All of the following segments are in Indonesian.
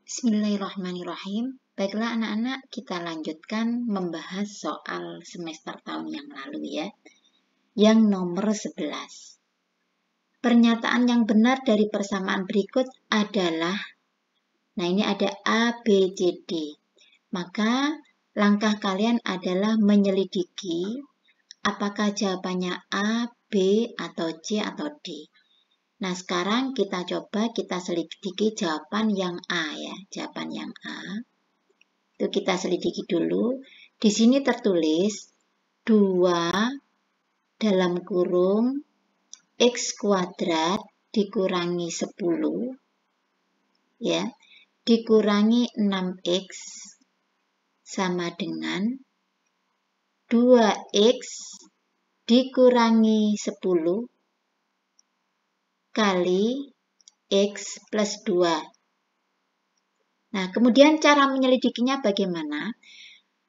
Bismillahirrahmanirrahim. Baiklah anak-anak, kita lanjutkan membahas soal semester tahun yang lalu ya. Yang nomor 11. Pernyataan yang benar dari persamaan berikut adalah, nah ini ada A, B, C, D. Maka langkah kalian adalah menyelidiki apakah jawabannya A, B, atau C, atau D. Nah, sekarang kita selidiki jawaban yang A ya. Jawaban yang A. Itu kita selidiki dulu. Di sini tertulis 2 dalam kurung X kuadrat dikurangi 10 ya, dikurangi 6X sama dengan 2X dikurangi 10 kali X plus 2. Nah, kemudian cara menyelidikinya bagaimana?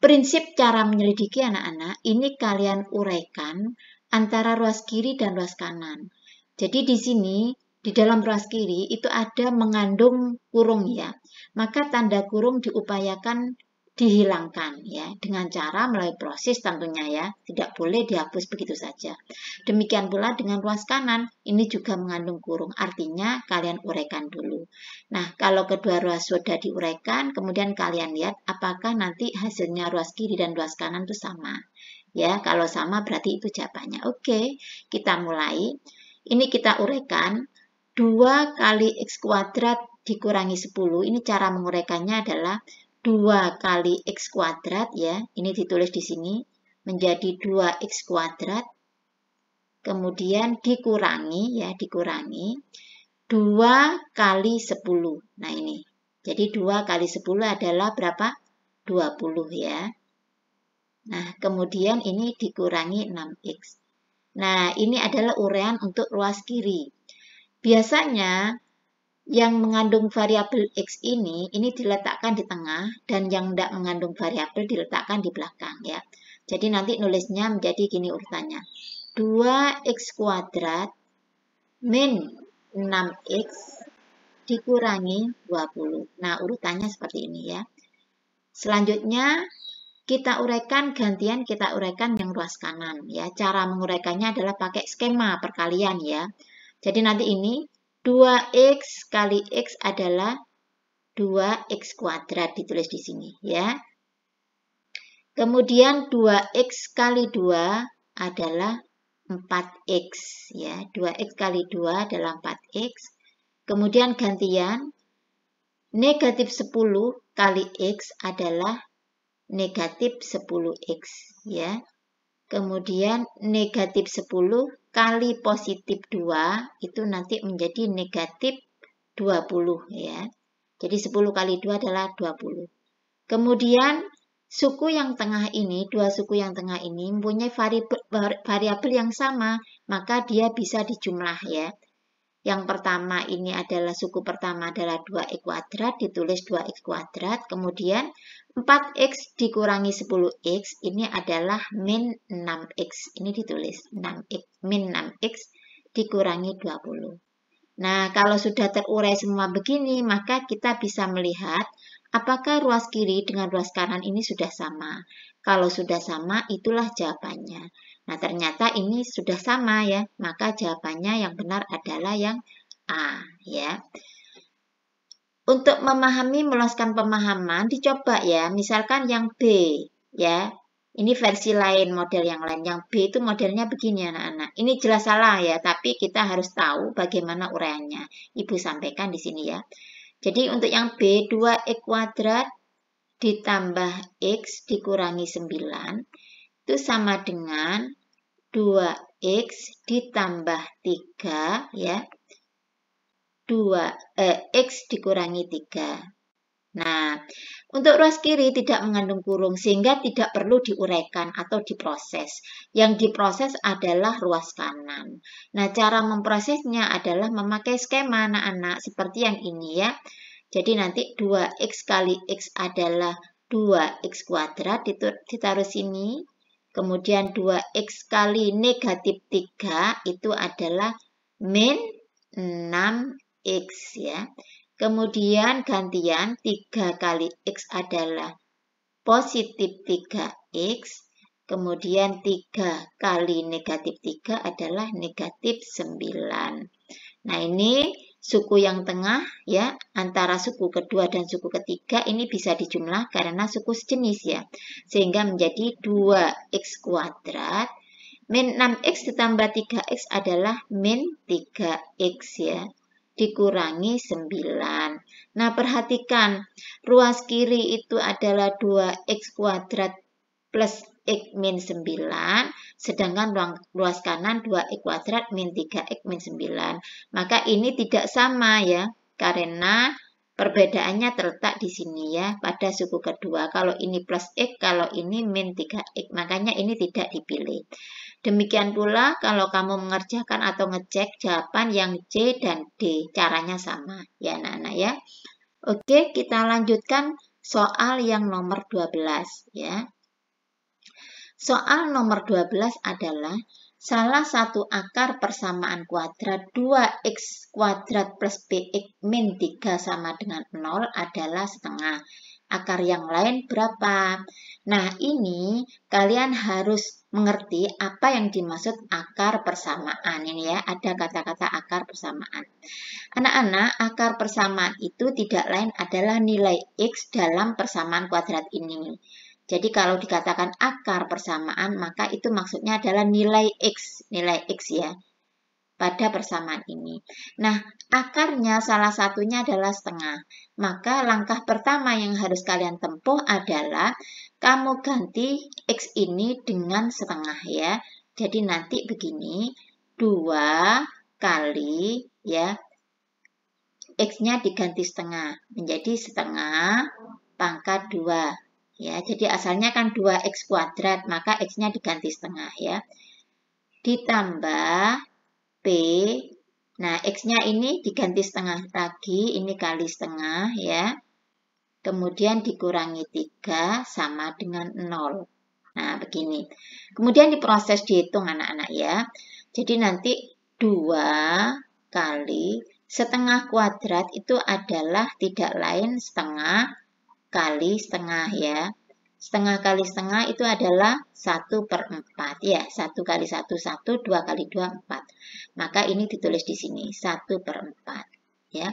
Prinsip cara menyelidiki anak-anak, ini kalian uraikan antara ruas kiri dan ruas kanan. Jadi di sini, di dalam ruas kiri itu ada mengandung kurung ya. Maka tanda kurung diupayakan dihilangkan ya, dengan cara melalui proses tentunya ya, tidak boleh dihapus begitu saja. Demikian pula dengan ruas kanan, ini juga mengandung kurung, artinya kalian uraikan dulu. Nah, kalau kedua ruas sudah diuraikan, kemudian kalian lihat apakah nanti hasilnya ruas kiri dan ruas kanan itu sama. Ya, kalau sama berarti itu jawabannya. Oke, kita mulai. Ini kita uraikan, 2 kali X kuadrat dikurangi 10, ini cara menguraikannya adalah 2 kali X kuadrat ya, ini ditulis di sini, menjadi 2X kuadrat, kemudian dikurangi ya, dikurangi 2 kali 10. Nah ini, jadi 2 kali 10 adalah berapa? 20 ya. Nah, kemudian ini dikurangi 6X. Nah, ini adalah uraian untuk ruas kiri. Biasanya yang mengandung variabel X ini diletakkan di tengah, dan yang tidak mengandung variabel diletakkan di belakang ya. Jadi nanti nulisnya menjadi gini urutannya. 2X kuadrat min 6X dikurangi 20. Nah, urutannya seperti ini ya. Selanjutnya kita uraikan, gantian kita uraikan yang ruas kanan ya. Cara menguraikannya adalah pakai skema perkalian ya. Jadi nanti ini 2X kali X adalah 2X kuadrat, ditulis di sini ya. Kemudian 2X kali 2 adalah 4X ya. 2X kali 2 adalah 4X. Kemudian gantian negatif 10 kali X adalah negatif 10X ya. Kemudian negatif 10 kali positif 2 itu nanti menjadi negatif 20 ya. Jadi 10 kali 2 adalah 20. Kemudian suku yang tengah ini, dua suku yang tengah ini mempunyai variabel yang sama, maka dia bisa dijumlah ya. Yang pertama ini adalah suku pertama adalah 2X kuadrat, ditulis 2X kuadrat. Kemudian 4X dikurangi 10X, ini adalah min 6X. Ini ditulis 6X, min 6X dikurangi 20. Nah, kalau sudah terurai semua begini, maka kita bisa melihat apakah ruas kiri dengan ruas kanan ini sudah sama. Kalau sudah sama, itulah jawabannya. Nah, ternyata ini sudah sama ya, maka jawabannya yang benar adalah yang A ya. Untuk memahami, meluaskan pemahaman, dicoba ya, misalkan yang B ya. Ini versi lain, model yang lain. Yang B itu modelnya begini anak-anak. Ini jelas salah ya, tapi kita harus tahu bagaimana uraiannya. Ibu sampaikan di sini ya. Jadi untuk yang B, 2X kuadrat ditambah X dikurangi 9 itu sama dengan 2X ditambah 3 ya. X dikurangi 3. Nah, untuk ruas kiri tidak mengandung kurung sehingga tidak perlu diuraikan atau diproses. Yang diproses adalah ruas kanan. Nah, cara memprosesnya adalah memakai skema anak-anak seperti yang ini ya. Jadi nanti 2X kali X adalah 2X kuadrat, ditaruh sini. Kemudian 2X kali negatif 3 itu adalah min 6X ya. Kemudian gantian 3 kali X adalah positif 3X. Kemudian 3 kali negatif 3 adalah negatif 9. Nah, ini suku yang tengah ya, antara suku kedua dan suku ketiga ini bisa dijumlah karena suku sejenis ya. Sehingga menjadi 2X kuadrat min 6X ditambah 3X adalah min 3X ya. Dikurangi 9. Nah, perhatikan ruas kiri itu adalah 2X kuadrat plus X min 9, sedangkan ruas kanan 2X kuadrat min 3X min 9. Maka ini tidak sama ya, karena perbedaannya terletak di sini ya, pada suku kedua. Kalau ini plus X, kalau ini min 3X, makanya ini tidak dipilih. Demikian pula kalau kamu mengerjakan atau ngecek jawaban yang C dan D, caranya sama ya anak-anak ya. Oke, kita lanjutkan soal yang nomor 12 ya. Soal nomor 12 adalah salah satu akar persamaan kuadrat 2X kuadrat plus BX min 3 sama dengan 0 adalah setengah. Akar yang lain berapa? Nah, ini kalian harus mengerti apa yang dimaksud akar persamaan. Ini ya, ada kata-kata akar persamaan. Anak-anak, akar persamaan itu tidak lain adalah nilai X dalam persamaan kuadrat ini. Jadi kalau dikatakan akar persamaan, maka itu maksudnya adalah nilai X ya, pada persamaan ini. Nah, akarnya salah satunya adalah setengah. Maka langkah pertama yang harus kalian tempuh adalah kamu ganti X ini dengan setengah ya. Jadi nanti begini, 2 kali ya, X-nya diganti setengah, menjadi setengah pangkat 2. Ya, jadi asalnya kan 2X kuadrat, maka X-nya diganti setengah ya. Ditambah P, nah X-nya ini diganti setengah lagi, ini kali setengah ya. Kemudian dikurangi 3 sama dengan 0. Nah, begini. Kemudian diproses dihitung anak-anak ya. Jadi nanti 2 kali setengah kuadrat itu adalah tidak lain setengah kali setengah ya. Setengah kali setengah itu adalah 1/4 ya. 1 kali 1, 1, 2 kali 2, 4. Maka ini ditulis di sini 1/4 ya.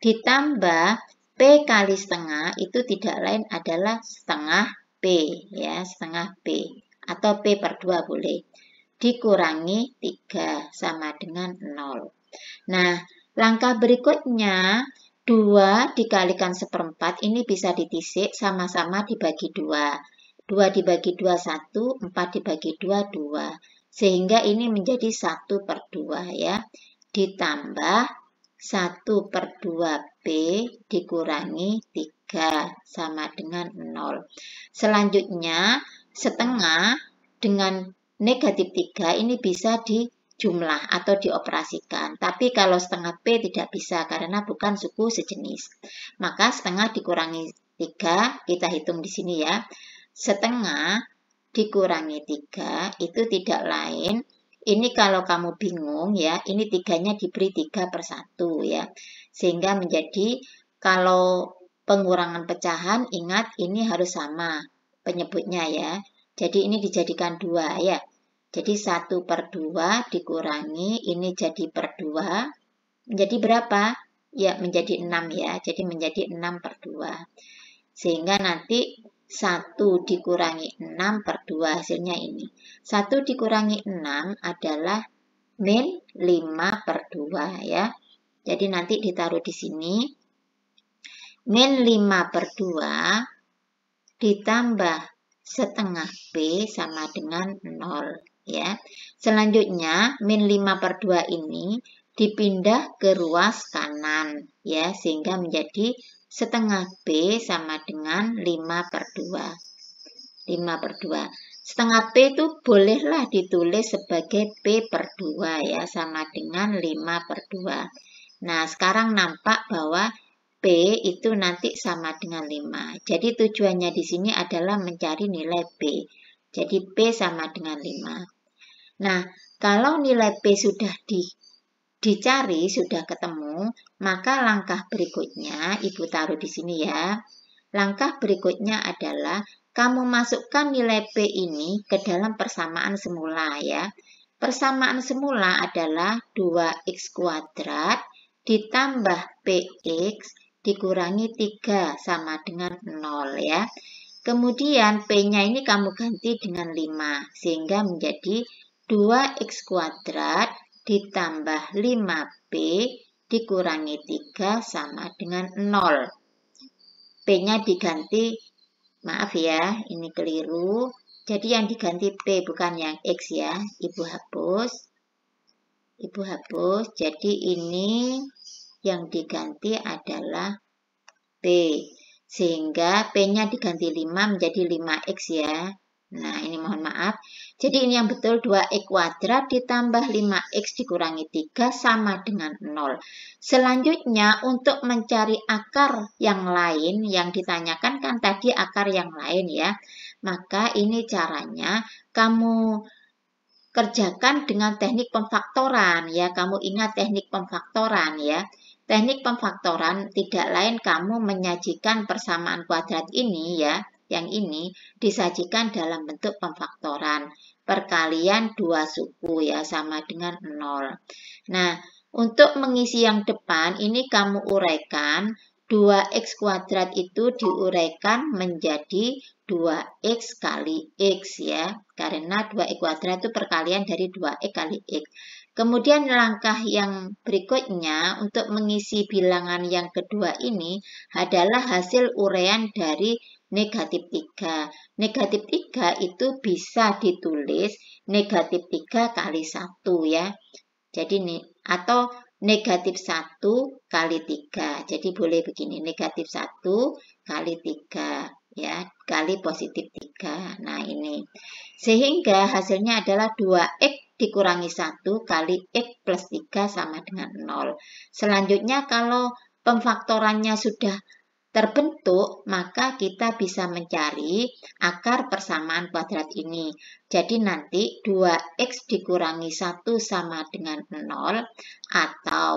Ditambah P kali setengah itu tidak lain adalah setengah P ya, setengah P atau P per 2 boleh. Dikurangi 3 sama dengan 0. Nah, langkah berikutnya 2 dikalikan 1/4 ini bisa ditisik sama-sama dibagi 2. 2 dibagi 2, 1. 4 dibagi 2, 2. Sehingga ini menjadi 1/2 ya. Ditambah 1/2 P dikurangi 3 sama dengan 0. Selanjutnya setengah dengan negatif 3 ini bisa jumlah atau dioperasikan. Tapi kalau setengah P tidak bisa karena bukan suku sejenis. Maka setengah dikurangi 3, kita hitung di sini ya. Setengah dikurangi 3 itu tidak lain. Ini kalau kamu bingung ya, ini 3-nya diberi 3/1 ya. Sehingga menjadi kalau pengurangan pecahan, ingat ini harus sama penyebutnya ya. Jadi ini dijadikan 2 ya. Jadi 1/2 dikurangi, ini jadi per 2, menjadi berapa? Ya, menjadi 6 ya, jadi menjadi 6/2. Sehingga nanti 1 dikurangi 6/2 hasilnya ini. 1 dikurangi 6 adalah min 5/2 ya. Jadi nanti ditaruh di sini, min 5/2 ditambah setengah P sama dengan 0. Ya. Selanjutnya min 5/2 ini dipindah ke ruas kanan ya, sehingga menjadi setengah P sama dengan 5/2. 5/2. Setengah P itu bolehlah ditulis sebagai P per 2 ya, sama dengan 5/2. Nah, sekarang nampak bahwa P itu nanti sama dengan 5. Jadi tujuannya di sini adalah mencari nilai P. Jadi P sama dengan 5. Nah, kalau nilai P sudah dicari sudah ketemu, maka langkah berikutnya Ibu taruh di sini ya. Langkah berikutnya adalah kamu masukkan nilai P ini ke dalam persamaan semula ya. Persamaan semula adalah 2x kuadrat ditambah px dikurangi 3 sama dengan 0 ya. Kemudian P-nya ini kamu ganti dengan 5 sehingga menjadi 2x kuadrat ditambah 5p dikurangi 3 sama dengan 0. P-nya diganti, maaf ya, ini keliru. Jadi yang diganti P bukan yang X ya. Ibu hapus. Ibu hapus. Jadi ini yang diganti adalah P. Sehingga P-nya diganti 5 menjadi 5X ya. Nah, ini mohon maaf. Jadi ini yang betul 2x kuadrat ditambah 5x dikurangi 3 sama dengan 0. Selanjutnya untuk mencari akar yang lain, yang ditanyakan kan tadi akar yang lain ya. Maka ini caranya kamu kerjakan dengan teknik pemfaktoran ya. Kamu ingat teknik pemfaktoran ya. Teknik pemfaktoran tidak lain kamu menyajikan persamaan kuadrat ini ya. Yang ini disajikan dalam bentuk pemfaktoran. Perkalian 2 suku ya sama dengan 0. Nah, untuk mengisi yang depan ini kamu uraikan 2x kuadrat itu diuraikan menjadi 2x kali x ya. Karena 2x kuadrat itu perkalian dari 2x kali x. Kemudian langkah yang berikutnya untuk mengisi bilangan yang kedua ini adalah hasil uraian dari negatif 3. Negatif 3 itu bisa ditulis negatif 3 kali 1 ya. Jadi atau negatif 1 kali 3. Jadi boleh begini, negatif 1 kali 3 ya, kali positif 3. Nah ini. Sehingga hasilnya adalah 2x dikurangi 1 kali x plus 3 sama dengan 0. Selanjutnya kalau pemfaktorannya sudah terbentuk, maka kita bisa mencari akar persamaan kuadrat ini. Jadi nanti 2x dikurangi 1 sama dengan 0 atau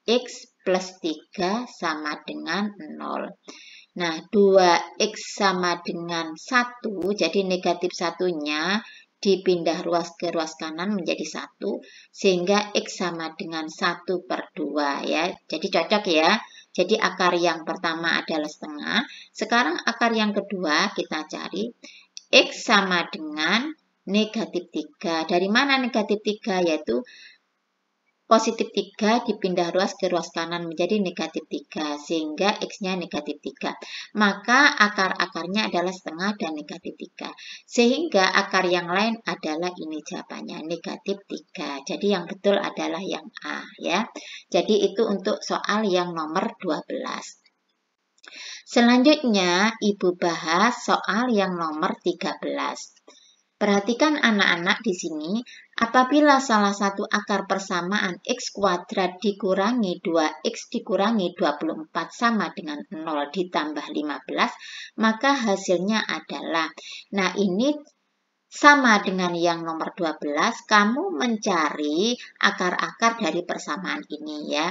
x plus 3 sama dengan 0. Nah, 2x sama dengan 1, jadi negatif 1-nya dipindah ruas ke ruas kanan menjadi 1, sehingga x sama dengan 1/2 ya. Jadi cocok ya. Jadi akar yang pertama adalah setengah. Sekarang akar yang kedua kita cari. X sama dengan negatif 3. Dari mana negatif 3? Yaitu positif 3 dipindah ruas ke ruas kanan menjadi negatif 3. Sehingga X-nya negatif 3. Maka akar-akarnya adalah setengah dan negatif 3. Sehingga akar yang lain adalah ini jawabannya, negatif 3. Jadi yang betul adalah yang A ya. Jadi itu untuk soal yang nomor 12. Selanjutnya Ibu bahas soal yang nomor 13. Perhatikan anak-anak di sini, apabila salah satu akar persamaan x kuadrat dikurangi 2x dikurangi 24 sama dengan 0 ditambah 15, maka hasilnya adalah, nah ini sama dengan yang nomor 12, kamu mencari akar-akar dari persamaan ini ya.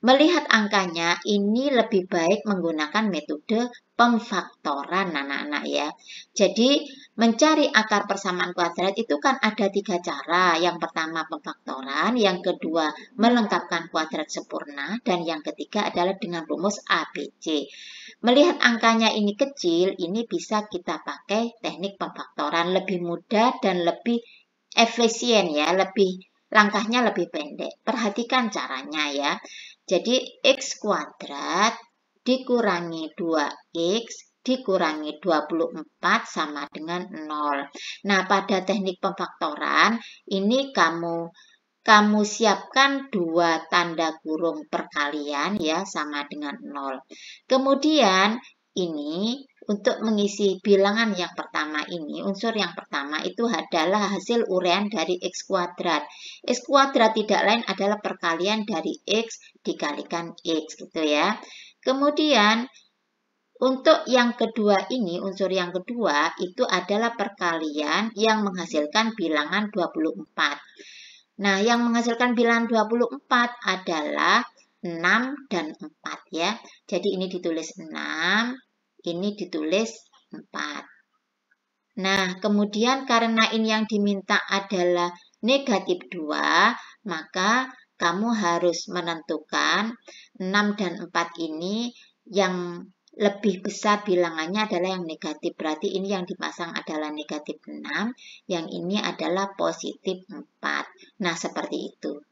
Melihat angkanya, ini lebih baik menggunakan metode pemfaktoran anak-anak ya. Jadi mencari akar persamaan kuadrat itu kan ada 3 cara. Yang pertama pemfaktoran, yang kedua melengkapkan kuadrat sempurna, dan yang ketiga adalah dengan rumus ABC. Melihat angkanya ini kecil, ini bisa kita pakai teknik pemfaktoran, lebih mudah dan lebih efisien ya, langkahnya lebih pendek. Perhatikan caranya ya. Jadi x kuadrat dikurangi 2x dikurangi 24 sama dengan 0. Nah, pada teknik pemfaktoran ini kamu siapkan 2 tanda kurung perkalian ya sama dengan 0. Kemudian ini untuk mengisi bilangan yang pertama ini, unsur yang pertama itu adalah hasil uraian dari x kuadrat. X kuadrat tidak lain adalah perkalian dari x dikalikan x gitu ya. Kemudian untuk yang kedua ini, unsur yang kedua itu adalah perkalian yang menghasilkan bilangan 24. Nah, yang menghasilkan bilangan 24 adalah 6 dan 4 ya. Jadi ini ditulis 6, ini ditulis 4. Nah, kemudian karena ini yang diminta adalah negatif 2, maka kamu harus menentukan 6 dan 4 ini yang lebih besar bilangannya adalah yang negatif. Berarti ini yang dipasang adalah negatif 6, yang ini adalah positif 4. Nah, seperti itu.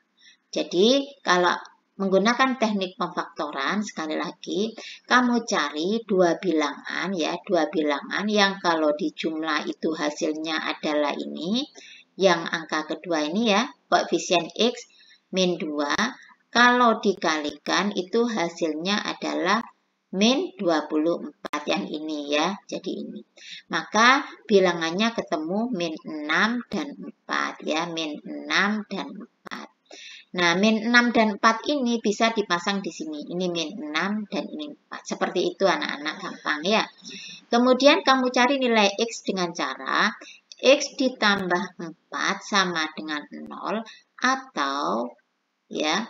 Jadi, kalau menggunakan teknik pemfaktoran, sekali lagi, kamu cari dua bilangan ya, dua bilangan yang kalau dijumlah itu hasilnya adalah ini, yang angka kedua ini ya, koefisien X min 2, kalau dikalikan itu hasilnya adalah min 24 yang ini ya, jadi ini. Maka bilangannya ketemu min 6 dan 4 ya, min 6 dan 4. Nah, min 6 dan 4 ini bisa dipasang di sini. Ini min 6 dan ini 4. Seperti itu anak-anak, gampang ya. Kemudian kamu cari nilai X dengan cara X ditambah 4 sama dengan 0 atau ya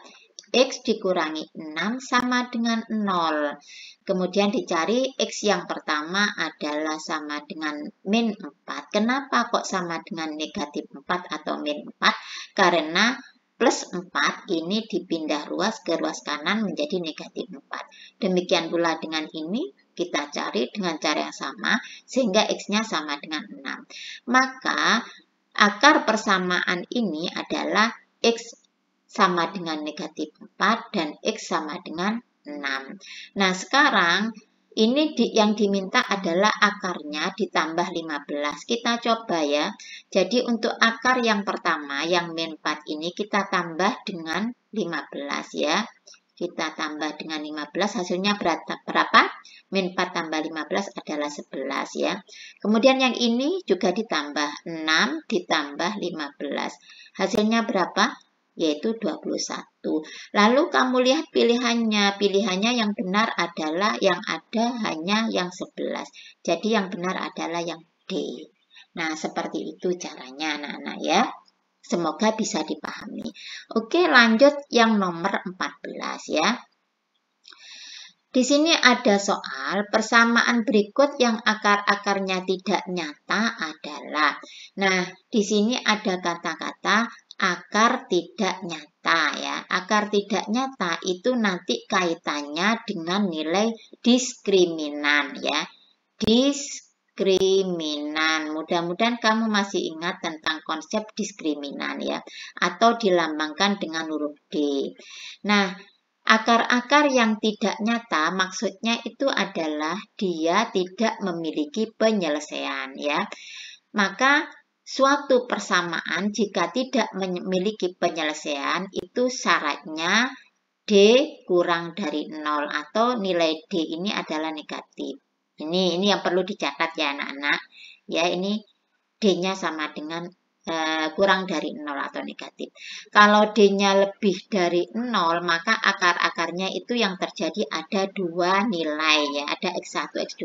X dikurangi 6 sama dengan 0. Kemudian dicari X yang pertama adalah sama dengan min 4. Kenapa kok sama dengan negatif 4 atau min 4? Karena plus 4 ini dipindah ruas ke ruas kanan menjadi negatif 4. Demikian pula dengan ini kita cari dengan cara yang sama sehingga X-nya sama dengan 6. Maka akar persamaan ini adalah X sama dengan negatif 4 dan X sama dengan 6. Nah, sekarang ini yang diminta adalah akarnya ditambah 15. Kita coba ya. Jadi untuk akar yang pertama, yang min 4 ini kita tambah dengan 15 ya. Kita tambah dengan 15, hasilnya berapa? Min 4 tambah 15 adalah 11 ya. Kemudian yang ini juga ditambah 6 ditambah 15. Hasilnya berapa? Yaitu 21. Lalu kamu lihat pilihannya. Pilihannya yang benar adalah yang ada hanya yang 11. Jadi yang benar adalah yang D. Nah, seperti itu caranya anak-anak ya. Semoga bisa dipahami. Oke, lanjut yang nomor 14 ya. Di sini ada soal persamaan berikut yang akar-akarnya tidak nyata adalah. Nah, di sini ada kata-kata akar tidak nyata ya. Akar tidak nyata itu nanti kaitannya dengan nilai diskriminan ya. Diskriminan. Mudah-mudahan kamu masih ingat tentang konsep diskriminan ya. Atau dilambangkan dengan huruf D. Nah, akar-akar yang tidak nyata maksudnya itu adalah dia tidak memiliki penyelesaian ya. Maka suatu persamaan jika tidak memiliki penyelesaian itu syaratnya D kurang dari 0 atau nilai D ini adalah negatif. Ini yang perlu dicatat ya anak-anak. Ya, ini D-nya sama dengan kurang dari 0 atau negatif. Kalau D-nya lebih dari 0, maka akar-akarnya itu yang terjadi ada dua nilai ya, ada X1, X2.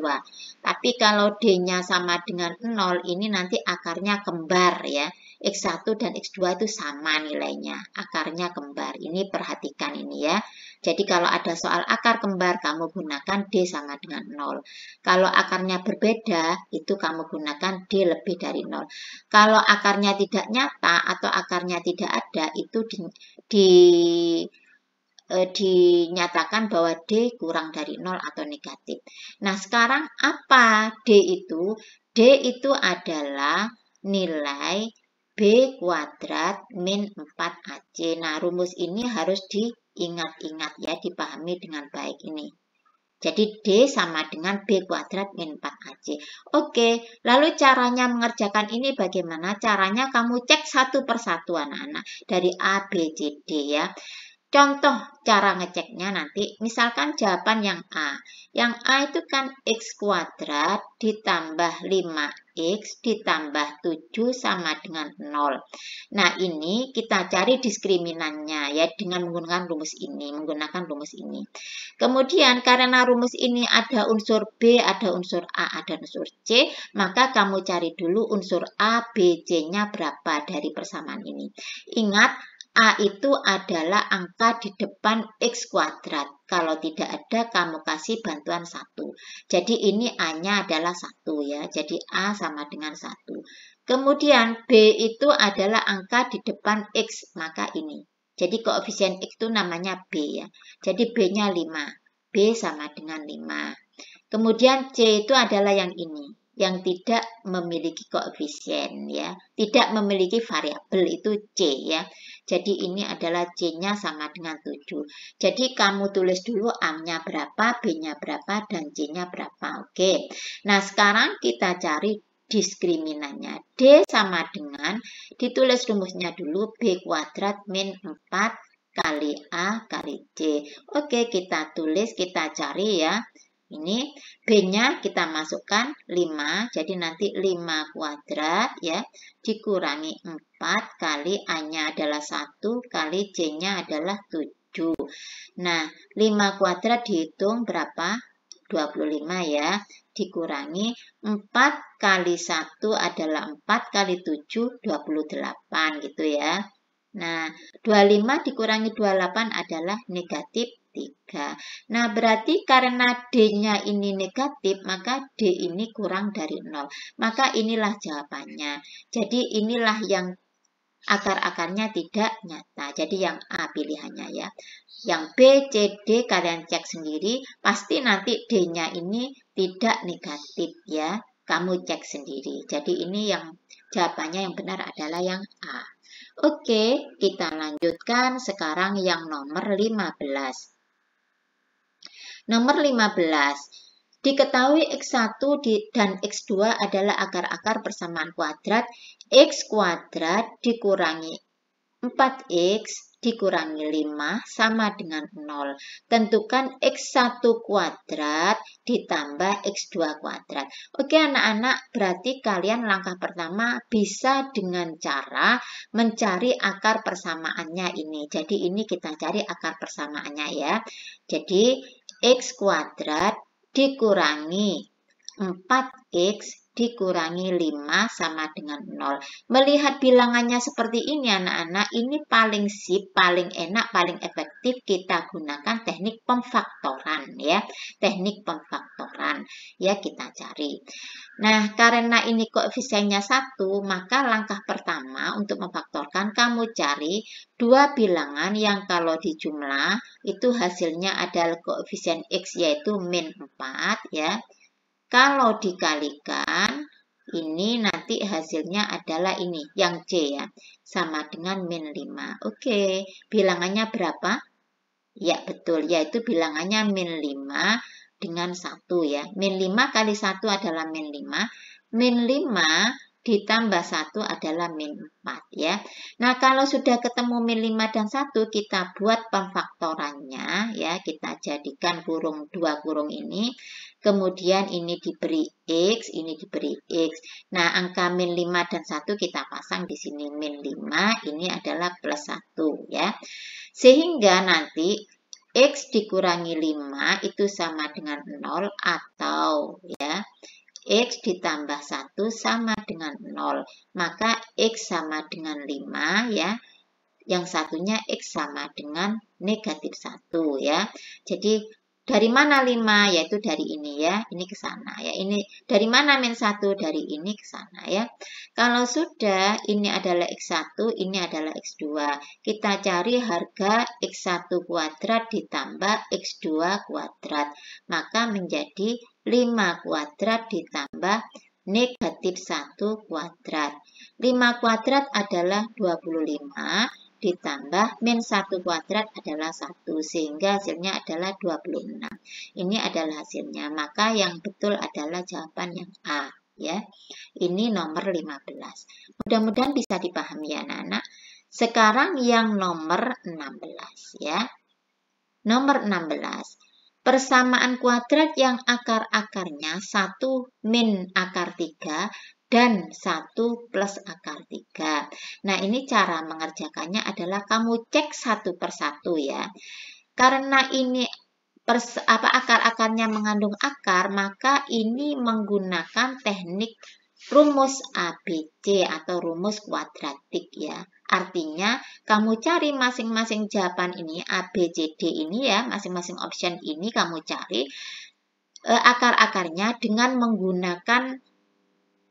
Tapi kalau D-nya sama dengan 0, ini nanti akarnya kembar ya. X1 dan X2 itu sama nilainya, akarnya kembar. Ini perhatikan ini ya. Jadi kalau ada soal akar kembar, kamu gunakan D sama dengan 0. Kalau akarnya berbeda, itu kamu gunakan D lebih dari 0. Kalau akarnya tidak nyata atau akarnya tidak ada, itu dinyatakan bahwa D kurang dari 0 atau negatif. Nah, sekarang apa D itu? D itu adalah nilai B kuadrat min 4AC. Nah, rumus ini harus diingat-ingat ya, dipahami dengan baik ini. Jadi D sama dengan B kuadrat min 4AC. Oke, lalu caranya mengerjakan ini bagaimana? Caranya kamu cek satu persatu anak-anak. Dari A, B, C, D ya. Contoh cara ngeceknya nanti, misalkan jawaban yang A. Yang A itu kan X kuadrat ditambah 5 X ditambah 7 sama dengan 0. Nah, ini kita cari diskriminannya ya dengan menggunakan rumus ini. Kemudian karena rumus ini ada unsur B, ada unsur A, ada unsur C, maka kamu cari dulu unsur A, B, C-nya berapa dari persamaan ini. Ingat, A itu adalah angka di depan X kuadrat. Kalau tidak ada, kamu kasih bantuan 1. Jadi ini A-nya adalah 1 ya. Jadi A sama dengan 1. Kemudian B itu adalah angka di depan X, maka ini. Jadi koefisien X itu namanya B ya. Jadi B-nya 5. B sama dengan 5. Kemudian C itu adalah yang ini, yang tidak memiliki koefisien ya. Tidak memiliki variabel, itu C ya. Jadi ini adalah C-nya sama dengan 7. Jadi kamu tulis dulu A-nya berapa, B-nya berapa, dan C-nya berapa. Oke. Nah, sekarang kita cari diskriminannya. D sama dengan, ditulis rumusnya dulu, B kuadrat min 4 kali A kali C. Oke, kita tulis, kita cari ya. Ini B-nya kita masukkan 5, jadi nanti 5 kuadrat ya, dikurangi 4 kali A-nya adalah 1 kali C-nya adalah 7. Nah, 5 kuadrat dihitung berapa? 25 ya, dikurangi 4 kali 1 adalah 4 kali 7, 28 gitu ya. Nah, 25 dikurangi 28 adalah negatif 3. Nah, berarti karena D-nya ini negatif, maka D ini kurang dari 0. Maka inilah jawabannya. Jadi inilah yang akar-akarnya tidak nyata. Jadi yang A pilihannya ya. Yang B, C, D kalian cek sendiri. Pasti nanti D-nya ini tidak negatif ya. Kamu cek sendiri. Jadi ini yang jawabannya yang benar adalah yang A. Oke, kita lanjutkan sekarang yang nomor 15. Nomor 15. Diketahui X1 dan X2 adalah akar-akar persamaan kuadrat X kuadrat dikurangi 4X dikurangi 5 sama dengan 0. Tentukan X1 kuadrat ditambah X2 kuadrat. Oke anak-anak, berarti kalian langkah pertama bisa dengan cara mencari akar persamaannya ini. Jadi ini kita cari akar persamaannya ya. Jadi X kuadrat dikurangi 4X dikurangi 5 sama dengan 0. Melihat bilangannya seperti ini anak-anak, ini paling sip, paling enak, paling efektif kita gunakan teknik pemfaktoran ya. Teknik pemfaktoran ya kita cari. Nah, karena ini koefisiennya 1, maka langkah pertama untuk memfaktorkan kamu cari dua bilangan yang kalau dijumlah itu hasilnya adalah koefisien X yaitu min 4 ya. Kalau dikalikan, ini nanti hasilnya adalah ini, yang C ya, sama dengan min 5. Oke, bilangannya berapa? Ya, betul, yaitu bilangannya min 5 dengan 1 ya. Min 5 kali 1 adalah min 5. Min 5 ditambah 1 adalah min 4 ya. Nah, kalau sudah ketemu min 5 dan 1, kita buat pemfaktorannya ya. Kita jadikan kurung 2 kurung ini. Kemudian ini diberi X, ini diberi X. Nah, angka min 5 dan 1 kita pasang di sini. Min 5 ini adalah plus 1 ya. Sehingga nanti X dikurangi 5 itu sama dengan 0 atau ya X ditambah 1 sama dengan 0. Maka X sama dengan 5 ya. Yang satunya X sama dengan negatif 1 ya. Jadi dari mana 5? Yaitu dari ini ya. Ini ke sana ya. Ini dari mana min 1? Dari ini ke sana ya. Kalau sudah ini adalah X1, ini adalah X2. Kita cari harga X1 kuadrat ditambah X2 kuadrat. Maka menjadi 5 kuadrat ditambah negatif 1 kuadrat. 5 kuadrat adalah 25 ditambah min 1 kuadrat adalah 1. Sehingga hasilnya adalah 26. Ini adalah hasilnya. Maka yang betul adalah jawaban yang A. Ya, ini nomor 15. Mudah-mudahan bisa dipahami ya anak-anak. Sekarang yang nomor 16 ya. Nomor 16. Persamaan kuadrat yang akar-akarnya 1 min akar 3 dan 1 plus akar 3. Nah, ini cara mengerjakannya adalah kamu cek satu persatu ya. Karena ini akar-akarnya mengandung akar, maka ini menggunakan teknik rumus ABC atau rumus kuadratik ya. Artinya kamu cari masing-masing jawaban ini, A, B, C, D ini ya, masing-masing option ini kamu cari akar-akarnya dengan menggunakan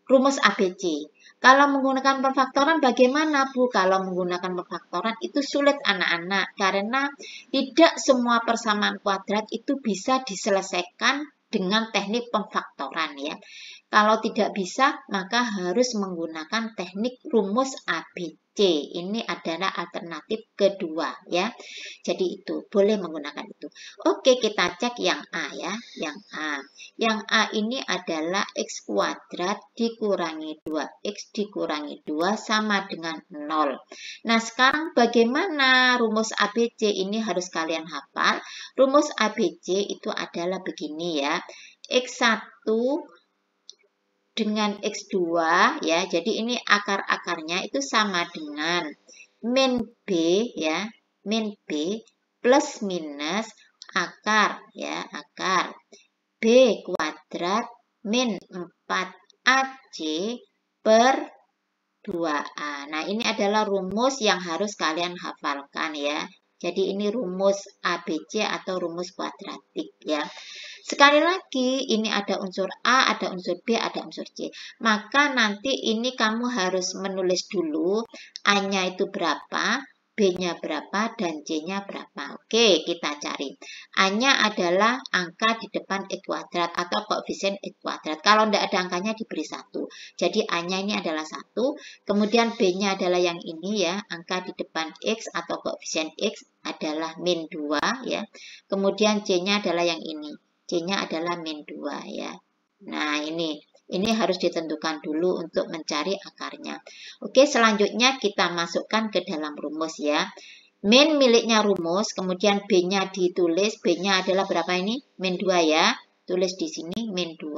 rumus ABC. Kalau menggunakan pemfaktoran bagaimana Bu? Kalau menggunakan pemfaktoran itu sulit anak-anak karena tidak semua persamaan kuadrat itu bisa diselesaikan dengan teknik pemfaktoran ya. Kalau tidak bisa maka harus menggunakan teknik rumus ABC. Ini adalah alternatif kedua ya. Jadi itu boleh menggunakan itu. Oke, kita cek yang A ya. Yang A. Yang A ini adalah X kuadrat dikurangi 2X dikurangi 2 sama dengan 0. Nah, sekarang bagaimana rumus ABC ini harus kalian hafal. Rumus ABC itu adalah begini ya. X1 dengan X2 ya. Jadi ini akar-akarnya itu sama dengan min B ya. Min B plus minus akar ya, akar B kuadrat min 4AC per 2A. Nah, ini adalah rumus yang harus kalian hafalkan ya. Jadi ini rumus ABC atau rumus kuadratik ya. Sekali lagi, ini ada unsur A, ada unsur B, ada unsur C. Maka nanti ini kamu harus menulis dulu A-nya itu berapa, B-nya berapa, dan C-nya berapa. Oke, kita cari. A-nya adalah angka di depan X kuadrat atau koefisien X kuadrat. Kalau tidak ada angkanya diberi 1. Jadi A-nya ini adalah 1. Kemudian B-nya adalah yang ini ya, angka di depan X atau koefisien X adalah min 2 ya. Kemudian C-nya adalah yang ini. C-nya adalah min 2 ya. Nah, ini harus ditentukan dulu untuk mencari akarnya. Oke, selanjutnya kita masukkan ke dalam rumus ya. Min miliknya rumus, kemudian B-nya ditulis. B-nya adalah berapa ini? Min 2 ya. Tulis di sini min 2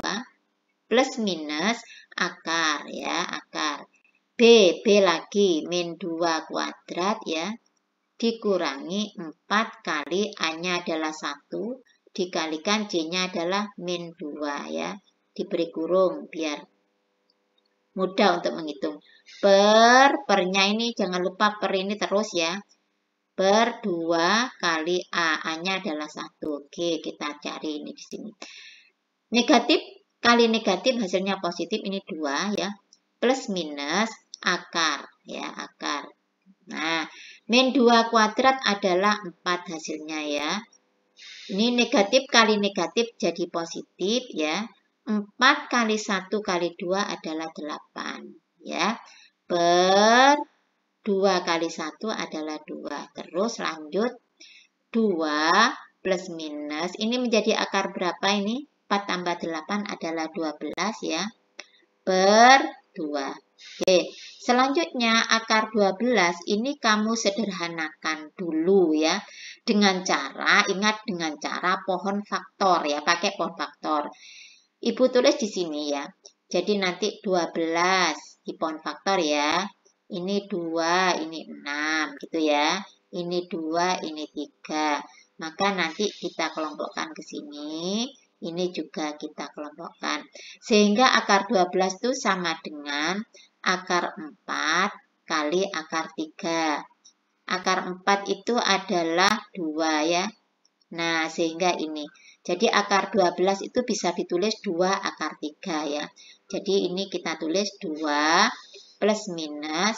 plus minus akar ya, akar. B lagi min 2 kuadrat ya. Dikurangi 4 kali A-nya adalah 1. Dikalikan C-nya adalah min 2 ya. Diberi kurung biar mudah untuk menghitung. Pernya ini jangan lupa per ini terus ya. Per 2 kali A. A-nya adalah 1. Oke, kita cari ini di sini. Negatif kali negatif hasilnya positif, ini 2 ya. Plus minus akar ya, akar. Nah, min 2 kuadrat adalah 4 hasilnya ya. Ini negatif kali negatif jadi positif ya. 4 kali 1 kali 2 adalah 8 ya. Per 2 kali 1 adalah 2. Terus lanjut 2 plus minus. Ini menjadi akar berapa ini? 4 tambah 8 adalah 12 ya. Per 2. Oke, selanjutnya akar 12 ini kamu sederhanakan dulu ya. Dengan cara, ingat dengan cara pohon faktor ya, pakai pohon faktor. Ibu tulis di sini ya. Jadi nanti 12 di pohon faktor ya. Ini 2, ini 6 gitu ya. Ini 2, ini 3. Maka nanti kita kelompokkan ke sini. Ini juga kita kelompokkan. Sehingga akar 12 itu sama dengan akar 4 kali akar 3. Akar 4 itu adalah 2 ya. Nah, sehingga ini. Jadi akar 12 itu bisa ditulis 2 akar 3 ya. Jadi ini kita tulis 2 plus minus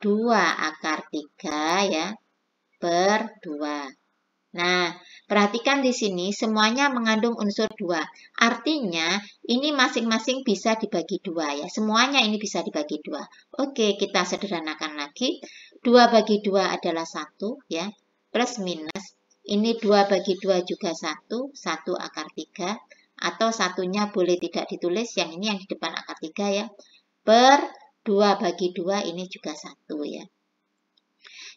2 akar 3 ya. Per 2. Nah, perhatikan di sini semuanya mengandung unsur 2. Artinya ini masing-masing bisa dibagi 2 ya. Semuanya ini bisa dibagi 2. Oke, kita sederhanakan lagi. 2 bagi 2 adalah 1 ya. Plus minus. Ini 2 bagi 2 juga 1. 1 akar 3. Atau satunya boleh tidak ditulis. Yang ini yang di depan akar 3 ya. Per 2 bagi 2 ini juga 1 ya.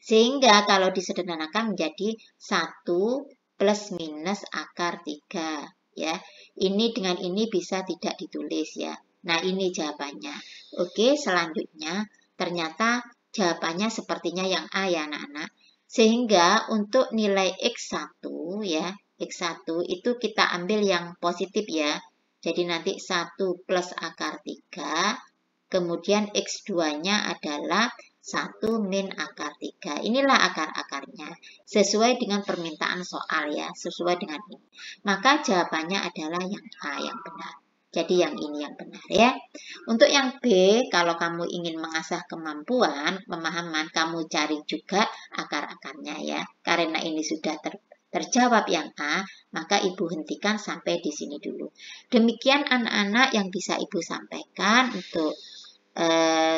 Sehingga kalau disederhanakan menjadi 1 plus minus akar 3 ya. Ini dengan ini bisa tidak ditulis ya. Nah, ini jawabannya. Oke, selanjutnya ternyata jawabannya sepertinya yang A ya anak-anak. Sehingga untuk nilai X1 ya, X1 itu kita ambil yang positif ya. Jadi nanti 1 plus akar 3, kemudian X2-nya adalah 1 min akar 3. Inilah akar-akarnya. Sesuai dengan permintaan soal ya, sesuai dengan ini. Maka jawabannya adalah yang A yang benar. Jadi yang ini yang benar ya. Untuk yang B, kalau kamu ingin mengasah kemampuan, pemahaman, kamu cari juga akar-akarnya ya. Karena ini sudah terjawab yang A, maka Ibu hentikan sampai di sini dulu. Demikian anak-anak yang bisa Ibu sampaikan untuk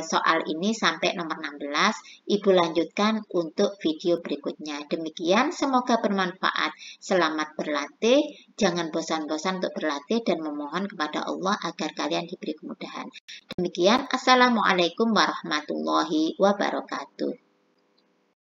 soal ini sampai nomor 16. Ibu lanjutkan untuk video berikutnya. Demikian, semoga bermanfaat. Selamat berlatih, jangan bosan-bosan untuk berlatih dan memohon kepada Allah agar kalian diberi kemudahan. Demikian, Assalamualaikum warahmatullahi wabarakatuh.